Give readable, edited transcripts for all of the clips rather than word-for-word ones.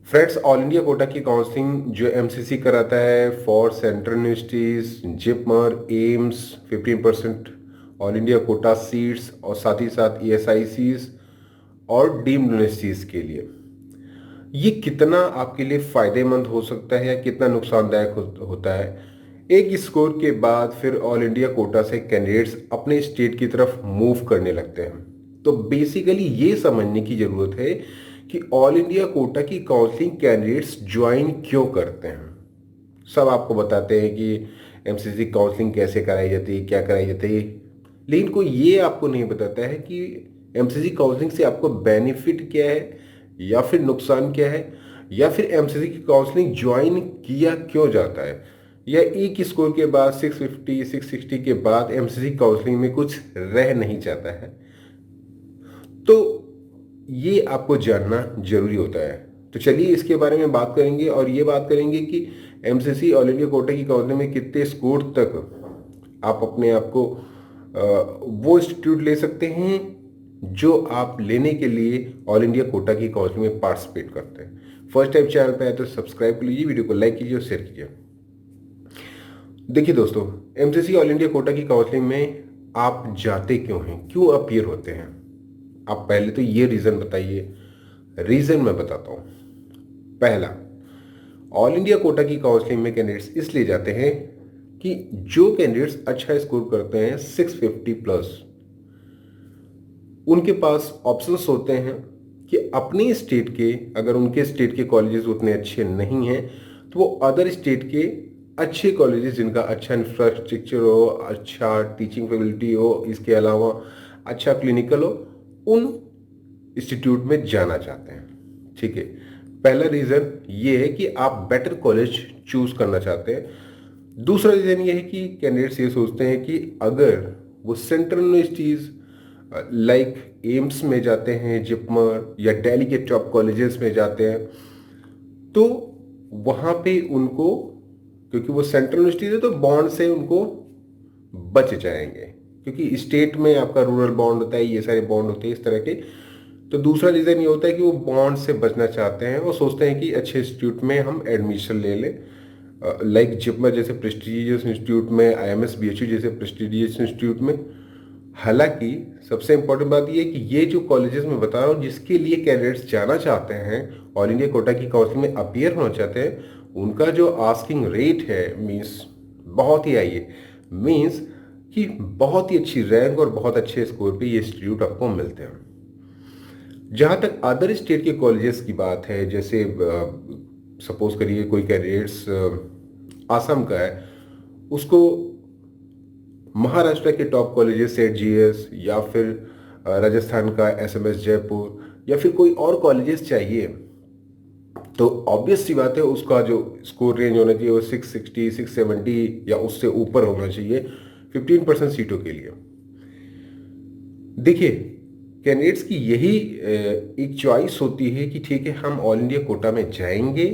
Friends, all India quota की counselling जो MCC कराता है for central universities, JIPMER, AIIMS, 15% all India quota seats और साथ ही साथ ईएसआईसीज और डीम्ड यूनिवर्सिटीज के लिए ये कितना आपके लिए फायदेमंद हो सकता है या कितना नुकसानदायक होता है। एक स्कोर के बाद फिर ऑल इंडिया कोटा से कैंडिडेट्स अपने स्टेट की तरफ मूव करने लगते हैं। तो बेसिकली ये समझने की जरूरत है कि ऑल इंडिया कोटा की काउंसलिंग कैंडिडेट्स ज्वाइन क्यों करते हैं। सब आपको बताते हैं कि एमसीसी काउंसलिंग कैसे कराई जाती है, क्या कराई जाती है, लेकिन कोई ये आपको नहीं बताता है कि एमसीसी काउंसलिंग से आपको बेनिफिट क्या है या फिर नुकसान क्या है, या फिर एमसीसी की काउंसलिंग ज्वाइन किया क्यों जाता है, या एक स्कोर के बाद 650 660 के बाद एमसीसी काउंसलिंग में कुछ रह नहीं जाता है। तो ये आपको जानना जरूरी होता है। तो चलिए इसके बारे में बात करेंगे और ये बात करेंगे कि एमसीसी ऑल इंडिया कोटा की काउंसलिंग में कितने स्कोर तक आप अपने आप को वो इंस्टीट्यूट ले सकते हैं जो आप लेने के लिए ऑल इंडिया कोटा की काउंसलिंग में पार्टिसिपेट करते हैं। फर्स्ट टाइम चैनल पे आए तो सब्सक्राइब कर लीजिए, वीडियो को लाइक कीजिए और शेयर कीजिए। देखिए दोस्तों, एमसीसी ऑल इंडिया कोटा की काउंसलिंग में आप जाते क्यों हैं, क्यों अपीयर होते हैं। आप पहले तो ये रीजन बताइए। रीजन मैं बताता हूं। पहला, ऑल इंडिया कोटा की काउंसलिंग में कैंडिडेट्स इसलिए जाते हैं कि जो कैंडिडेट्स अच्छा स्कोर करते हैं 650 प्लस, उनके पास ऑप्शंस होते हैं कि अपने स्टेट के, अगर उनके स्टेट के कॉलेजेस उतने अच्छे नहीं हैं तो वो अदर स्टेट के अच्छे कॉलेजेस जिनका अच्छा इंफ्रास्ट्रक्चर हो, अच्छा टीचिंग फैसिलिटी हो, इसके अलावा अच्छा क्लिनिकल हो, उन इंस्टीट्यूट में जाना चाहते हैं। ठीक है, पहला रीज़न ये है कि आप बेटर कॉलेज चूज करना चाहते हैं। दूसरा रीज़न ये है कि कैंडिडेट्स ये सोचते हैं कि अगर वो सेंट्रल यूनिवर्सिटीज़ लाइक एम्स में जाते हैं, जिपमर या दिल्ली के टॉप कॉलेजेस में जाते हैं, तो वहाँ पे उनको, क्योंकि वो सेंट्रल यूनिवर्सिटी है तो बॉन्ड से उनको बच जाएंगे, क्योंकि स्टेट में आपका रूरल बॉन्ड होता है, ये सारे बॉन्ड होते हैं इस तरह के। तो दूसरा रीज़न ये होता है कि वो बॉन्ड से बचना चाहते हैं और सोचते हैं कि अच्छे इंस्टीट्यूट में हम एडमिशन ले लें, लाइक जिपमर जैसे प्रेस्टिजियस इंस्टीट्यूट में, आईएमएस बीएचयू जैसे प्रेस्टिजियस इंस्टीट्यूट में। हालांकि सबसे इंपॉर्टेंट बात यह है कि ये जो कॉलेजेस मैं बता रहा हूँ जिसके लिए कैंडिडेट्स जाना चाहते हैं, ऑल इंडिया कोटा की काउंसलिंग में अपीयर होना चाहते हैं, उनका जो आस्किंग रेट है मीन्स बहुत ही हाई है। मीन्स कि बहुत ही अच्छी रैंक और बहुत अच्छे स्कोर पे ये इंस्टीट्यूट आपको मिलते हैं। जहाँ तक अदर स्टेट के कॉलेजेस की बात है, जैसे सपोज करिए कोई कैंडिडेट्स आसाम का है, उसको महाराष्ट्र के टॉप कॉलेजेस सेट जीएस या फिर राजस्थान का एसएमएस जयपुर या फिर कोई और कॉलेजेस चाहिए, तो ऑब्वियस सी बात है उसका जो स्कोर रेंज होना चाहिए वो 660 670 या उससे ऊपर होना चाहिए 15% सीटों के लिए। देखिए, कैंडिडेट्स की यही एक चॉइस होती है कि ठीक है हम ऑल इंडिया कोटा में जाएंगे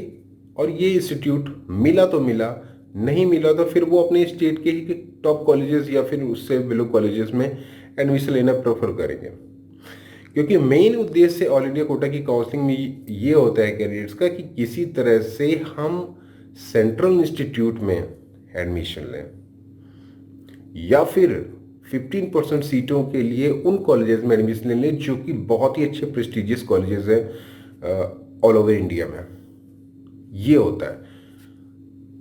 और ये इंस्टीट्यूट मिला तो मिला, नहीं मिला तो फिर वो अपने स्टेट के ही टॉप कॉलेजेस या फिर उससे बिलो कॉलेजेस में एडमिशन लेना प्रेफर करेंगे। क्योंकि मेन उद्देश्य ऑल इंडिया कोटा की काउंसलिंग में ये होता है कैंडिडेट्स का कि किसी तरह से हम सेंट्रल इंस्टीट्यूट में एडमिशन लें या फिर 15% सीटों के लिए उन कॉलेजेस में एडमिशन ले लें जो कि बहुत ही अच्छे प्रेस्टिजियस कॉलेजेस हैं ऑल ओवर इंडिया में। ये होता है।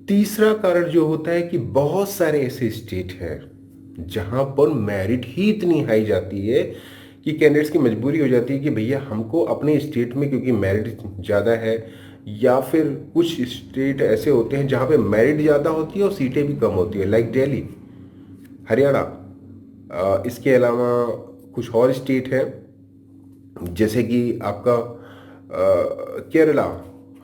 तीसरा कारण जो होता है कि बहुत सारे ऐसे स्टेट हैं जहां पर मेरिट ही इतनी हाई जाती है कि कैंडिडेट्स की मजबूरी हो जाती है कि भैया हमको अपने स्टेट में, क्योंकि मेरिट ज़्यादा है, या फिर कुछ स्टेट ऐसे होते हैं जहां पे मेरिट ज़्यादा होती है और सीटें भी कम होती है, लाइक दिल्ली, हरियाणा। इसके अलावा कुछ और स्टेट हैं जैसे कि आपका केरला,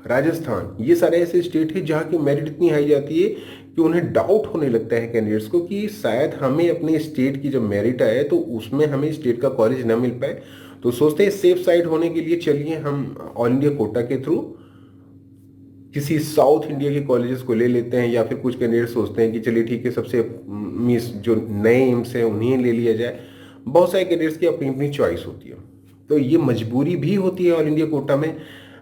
राजस्थान। ये सारे ऐसे स्टेट हैं जहाँ की मेरिट इतनी हाई जाती है कि उन्हें डाउट होने लगता है कैंडिडेट्स को कि शायद हमें अपने स्टेट की जब मेरिट आए तो उसमें हमें स्टेट का कॉलेज ना मिल पाए। तो सोचते हैं सेफ साइड होने के लिए चलिए हम ऑल इंडिया कोटा के थ्रू किसी साउथ इंडिया के कॉलेजेस को ले लेते हैं, या फिर कुछ कैंडिडेट सोचते हैं कि चलिए ठीक है सबसे मीन्स जो नए एम्स हैं उन्हें ले लिया जाए। बहुत सारे कैंडिडेट्स की अपनी अपनी चॉइस होती है। तो ये मजबूरी भी होती है ऑल इंडिया कोटा में,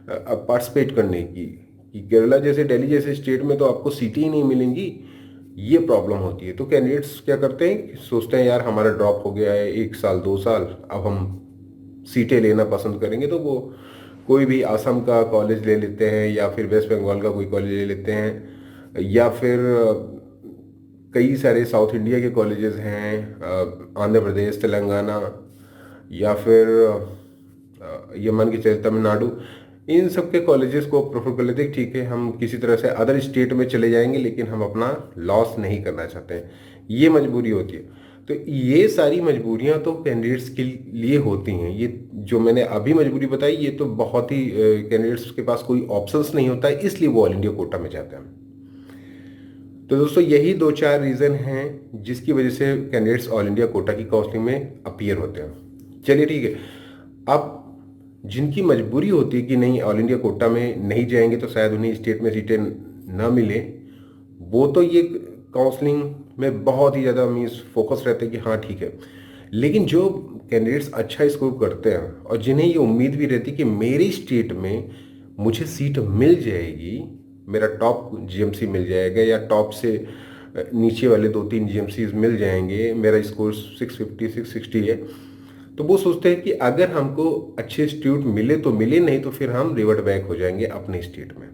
पार्टिसिपेट करने की, कि केरला जैसे, दिल्ली जैसे स्टेट में तो आपको सीटें ही नहीं मिलेंगी, ये प्रॉब्लम होती है। तो कैंडिडेट्स क्या करते हैं, सोचते हैं यार हमारा ड्रॉप हो गया है 1 साल 2 साल, अब हम सीटें लेना पसंद करेंगे, तो वो कोई भी आसाम का कॉलेज ले लेते हैं, या फिर वेस्ट बंगाल का कोई कॉलेज ले लेते हैं, या फिर कई सारे साउथ इंडिया के कॉलेजेस हैं, आंध्र प्रदेश, तेलंगाना, या फिर ये मान के चले तमिलनाडु, इन सब के कॉलेजेस को प्रेफर कर लेते हैं। ठीक है, हम किसी तरह से अदर स्टेट में चले जाएंगे, लेकिन हम अपना लॉस नहीं करना चाहते हैं, ये मजबूरी होती है। तो ये सारी मजबूरियां तो कैंडिडेट्स के लिए होती हैं। ये जो मैंने अभी मजबूरी बताई, ये तो बहुत ही कैंडिडेट्स के पास कोई ऑप्शंस नहीं होता है, इसलिए वो ऑल इंडिया कोटा में जाते हैं। तो दोस्तों यही 2-4 रीज़न हैं जिसकी वजह से कैंडिडेट्स ऑल इंडिया कोटा की काउंसलिंग में अपीयर होते हैं। चलिए ठीक है, अब जिनकी मजबूरी होती है कि नहीं ऑल इंडिया कोटा में नहीं जाएंगे तो शायद उन्हें स्टेट में सीटें ना मिले, वो तो ये काउंसलिंग में बहुत ही ज़्यादा मीन्स फोकस रहते हैं कि हाँ ठीक है। लेकिन जो कैंडिडेट्स अच्छा स्कोर करते हैं और जिन्हें ये उम्मीद भी रहती है कि मेरी स्टेट में मुझे सीट मिल जाएगी, मेरा टॉप जीएमसी मिल जाएगा, या टॉप से नीचे वाले 2-3 जीएमसीज मिल जाएंगे, मेरा स्कोर 650 660 है, तो वो सोचते हैं कि अगर हमको अच्छे इंस्टीट्यूट मिले तो मिले, नहीं तो फिर हम रिवर्ट बैक हो जाएंगे अपने स्टेट में।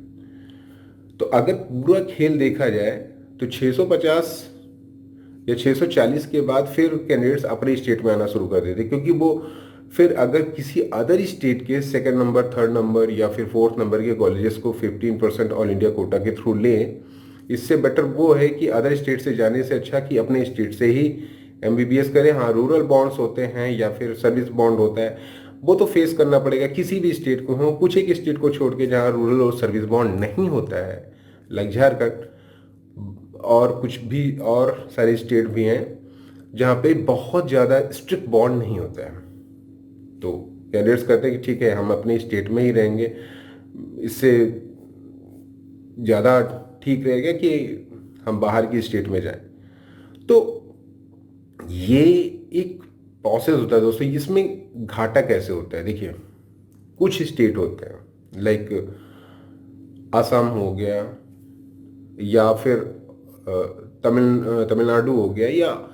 तो अगर पूरा खेल देखा जाए तो 650 या 640 के बाद फिर कैंडिडेट्स अपने स्टेट में आना शुरू कर देते, क्योंकि वो फिर अगर किसी अदर स्टेट के 2nd नंबर 3rd नंबर या फिर 4th नंबर के कॉलेजेस को 15% ऑल इंडिया कोटा के थ्रू लें, इससे बेटर वो है कि अदर स्टेट से जाने से अच्छा कि अपने स्टेट से ही एमबीबीएस करें। हाँ, रूरल बॉन्ड्स होते हैं या फिर सर्विस बॉन्ड होता है, वो तो फेस करना पड़ेगा किसी भी स्टेट को हो, कुछ एक स्टेट को छोड़ के जहाँ रूरल और सर्विस बॉन्ड नहीं होता है, लाइक झारखंड और कुछ भी और सारे स्टेट भी हैं जहाँ पे बहुत ज़्यादा स्ट्रिक्ट बॉन्ड नहीं होता है। तो कैंडिडेट्स कहते हैं कि ठीक है, हम अपने स्टेट में ही रहेंगे, इससे ज़्यादा ठीक रहेगा कि हम बाहर की स्टेट में जाएं। तो ये एक प्रोसेस होता है दोस्तों, इसमें घाटा कैसे होता है। देखिए, कुछ स्टेट होते हैं लाइक आसाम हो गया, या फिर तमिलनाडु हो गया, या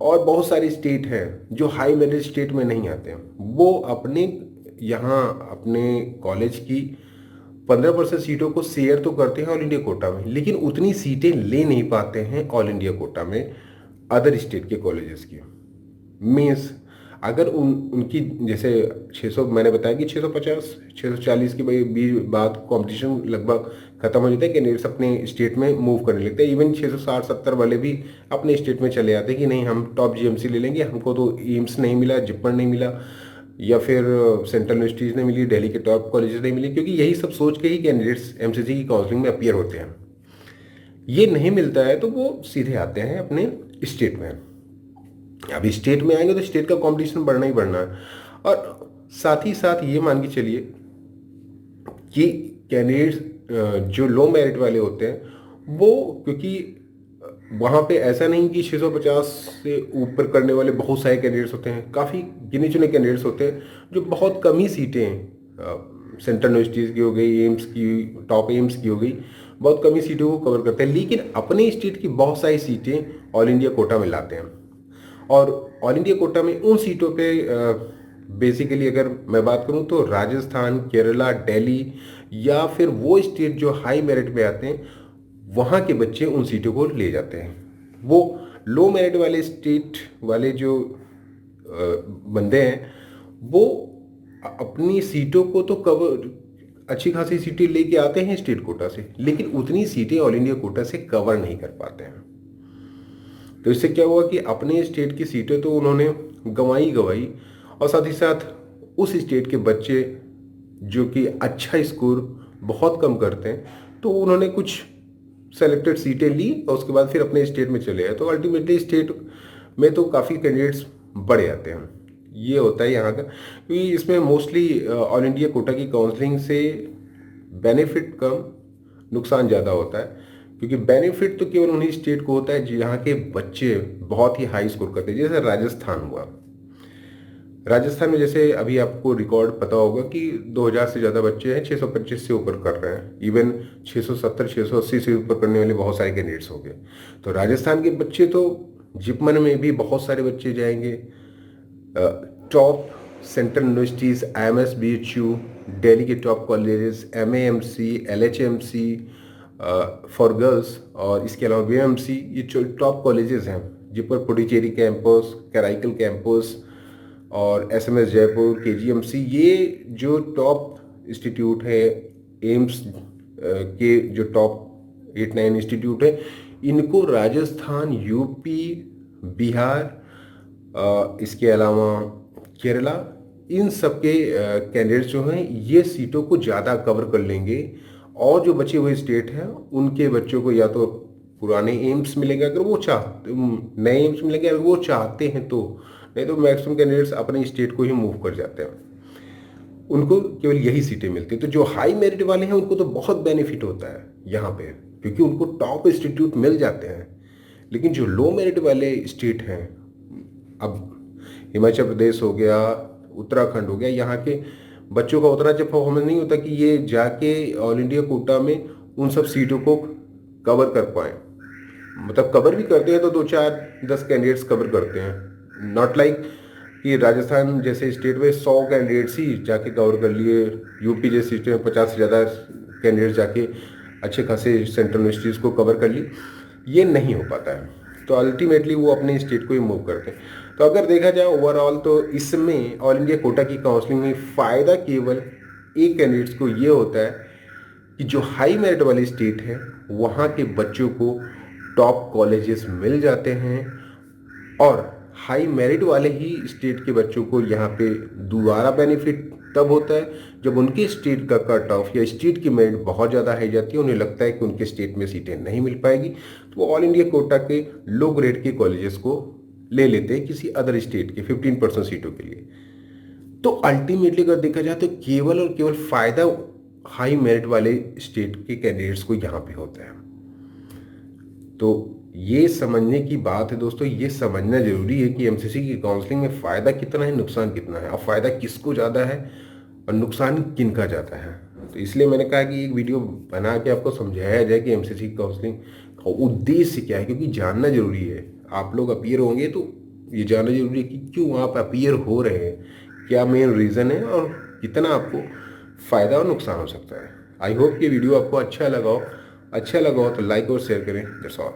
और बहुत सारे स्टेट हैं जो हाई मेरिट स्टेट में नहीं आते हैं। वो अपने यहाँ अपने कॉलेज की 15% सीटों को शेयर तो करते हैं ऑल इंडिया कोटा में, लेकिन उतनी सीटें ले नहीं पाते हैं ऑल इंडिया कोटा में अदर स्टेट के कॉलेजेस की। मीन्स अगर उनकी जैसे 600 मैंने बताया कि 650 640 की भी बात कंपटीशन लगभग खत्म हो जाता है, कैंडिडेट्स अपने स्टेट में मूव करने लगते हैं। इवन 660-70 वाले भी अपने स्टेट में चले जाते हैं कि नहीं हम टॉप जीएमसी ले लेंगे, हमको तो एम्स नहीं मिला, जिपमर नहीं मिला, या फिर सेंट्रल यूनिवर्सिटीज़ नहीं मिली, दिल्ली के टॉप कॉलेजेस नहीं मिली, क्योंकि यही सब सोच के ही कैंडिडेट्स एमसीसी की काउंसलिंग में अपीयर होते हैं। ये नहीं मिलता है तो वो सीधे आते हैं अपने स्टेट में। अब स्टेट में आएंगे तो स्टेट का कंपटीशन बढ़ना ही बढ़ना है, और साथ ही साथ ये मान के चलिए कि कैंडिडेट्स जो लो मेरिट वाले होते हैं वो, क्योंकि वहाँ पे ऐसा नहीं कि 650 से ऊपर करने वाले बहुत सारे कैंडिडेट्स होते हैं, काफ़ी गिने चुने कैंडिडेट्स होते हैं जो बहुत कम ही सीटें सेंट्रल यूनिवर्सिटीज़ की हो गई, एम्स की, टॉप एम्स की हो गई, बहुत कम ही सीटों को कवर करते हैं, लेकिन अपने स्टेट की बहुत सारी सीटें ऑल इंडिया कोटा में लाते हैं। और ऑल इंडिया कोटा में उन सीटों पे बेसिकली अगर मैं बात करूं तो राजस्थान, केरला, दिल्ली, या फिर वो स्टेट जो हाई मेरिट में आते हैं, वहाँ के बच्चे उन सीटों को ले जाते हैं। वो लो मेरिट वाले स्टेट वाले जो बंदे हैं वो अपनी सीटों को तो कवर, अच्छी खासी सीटें लेके आते हैं स्टेट कोटा से, लेकिन उतनी सीटें ऑल इंडिया कोटा से कवर नहीं कर पाते हैं। तो इससे क्या हुआ कि अपने स्टेट की सीटें तो उन्होंने गंवाई, और साथ ही साथ उस स्टेट के बच्चे जो कि अच्छा स्कोर बहुत कम करते हैं, तो उन्होंने कुछ सेलेक्टेड सीटें ली और उसके बाद फिर अपने स्टेट में चले गए। तो अल्टीमेटली स्टेट में तो काफ़ी कैंडिडेट्स बढ़ जाते हैं। ये होता है यहाँ का, क्योंकि इसमें मोस्टली ऑल इंडिया कोटा की काउंसलिंग से बेनिफिट कम, नुकसान ज़्यादा होता है। क्योंकि बेनिफिट तो केवल उन्हीं स्टेट को होता है जहाँ के बच्चे बहुत ही हाई स्कोर करते हैं, जैसे राजस्थान हुआ। राजस्थान में जैसे अभी आपको रिकॉर्ड पता होगा कि 2000 से ज़्यादा बच्चे हैं, 625 से ऊपर कर रहे हैं, इवन 670 680 से ऊपर करने वाले बहुत सारे कैंडिडेट्स हो गए। तो राजस्थान के बच्चे तो जिपमन में भी बहुत सारे बच्चे जाएंगे। Top central universities, IMS, BHU, Delhi के top colleges, MAMC, LHMC for girls, और इसके अलावा BMC, ये जो टॉप कॉलेजेस हैं जिन पर पुडुचेरी कैंपस, कराईकल कैंपस और SMS जयपुर, KGMC, ये जो टॉप इंस्टीट्यूट है, एम्स के जो टॉप 8-9 इंस्टीट्यूट है, इनको राजस्थान, यूपी, बिहार, इसके अलावा केरला, इन सब के कैंडिडेट्स जो हैं ये सीटों को ज़्यादा कवर कर लेंगे। और जो बचे हुए स्टेट हैं उनके बच्चों को या तो पुराने एम्स मिलेंगे अगर वो चाहते, नए एम्स मिलेंगे अगर वो चाहते हैं तो, नहीं तो मैक्सिमम कैंडिडेट्स अपने स्टेट को ही मूव कर जाते हैं, उनको केवल यही सीटें मिलती हैं। तो जो हाई मेरिट वाले हैं उनको तो बहुत बेनिफिट होता है यहाँ पे, क्योंकि उनको टॉप इंस्टीट्यूट मिल जाते हैं। लेकिन जो लो मेरिट वाले स्टेट हैं, अब हिमाचल प्रदेश हो गया, उत्तराखंड हो गया, यहाँ के बच्चों का उतना अच्छा परफॉर्मेंस नहीं होता कि ये जाके ऑल इंडिया कोटा में उन सब सीटों को कवर कर पाए। मतलब कवर भी करते हैं तो 2-4-10 कैंडिडेट्स कवर करते हैं, नॉट लाइक कि राजस्थान जैसे स्टेट में 100 कैंडिडेट्स ही जाके कवर कर लिए, यूपी जैसे स्टेट में 50 से ज़्यादा कैंडिडेट्स जाके अच्छे खासे सेंट्रल यूनिवर्सिटीज़ को कवर कर ली, ये नहीं हो पाता है। तो अल्टीमेटली वो अपने स्टेट को ही मूव करते हैं। तो अगर देखा जाए ओवरऑल तो इसमें ऑल इंडिया कोटा की काउंसलिंग में फ़ायदा केवल एक कैंडिडेट्स को ये होता है कि जो हाई मेरिट वाली स्टेट है वहाँ के बच्चों को टॉप कॉलेजेस मिल जाते हैं, और हाई मेरिट वाले ही स्टेट के बच्चों को यहाँ पे दोबारा बेनिफिट तब होता है जब उनके स्टेट का कट ऑफ या स्टेट की मेरिट बहुत ज़्यादा हाई जाती है, उन्हें लगता है कि उनके स्टेट में सीटें नहीं मिल पाएगी, तो वो ऑल इंडिया कोटा के लो ग्रेड के कॉलेजेस को ले लेते हैं किसी अदर स्टेट के 15% सीटों के लिए। तो अल्टीमेटली अगर देखा जाए तो केवल और केवल फायदा हाई मेरिट वाले स्टेट के कैंडिडेट्स को यहाँ पे होता है। तो ये समझने की बात है दोस्तों, ये समझना जरूरी है कि एमसीसी की काउंसलिंग में फ़ायदा कितना है, नुकसान कितना है, और फ़ायदा किसको ज़्यादा है और नुकसान किन का ज़्यादा है। तो इसलिए मैंने कहा कि एक वीडियो बना के आपको समझाया जाए कि एमसीसी की काउंसलिंग का उद्देश्य क्या है, क्योंकि जानना जरूरी है। आप लोग अपीयर होंगे तो ये जानना जरूरी है कि क्यों आप अपीयर हो रहे हैं, क्या मेन रीज़न है और कितना आपको फ़ायदा और नुकसान हो सकता है। आई होप कि वीडियो आपको अच्छा लगा हो तो लाइक और शेयर करें। That's all.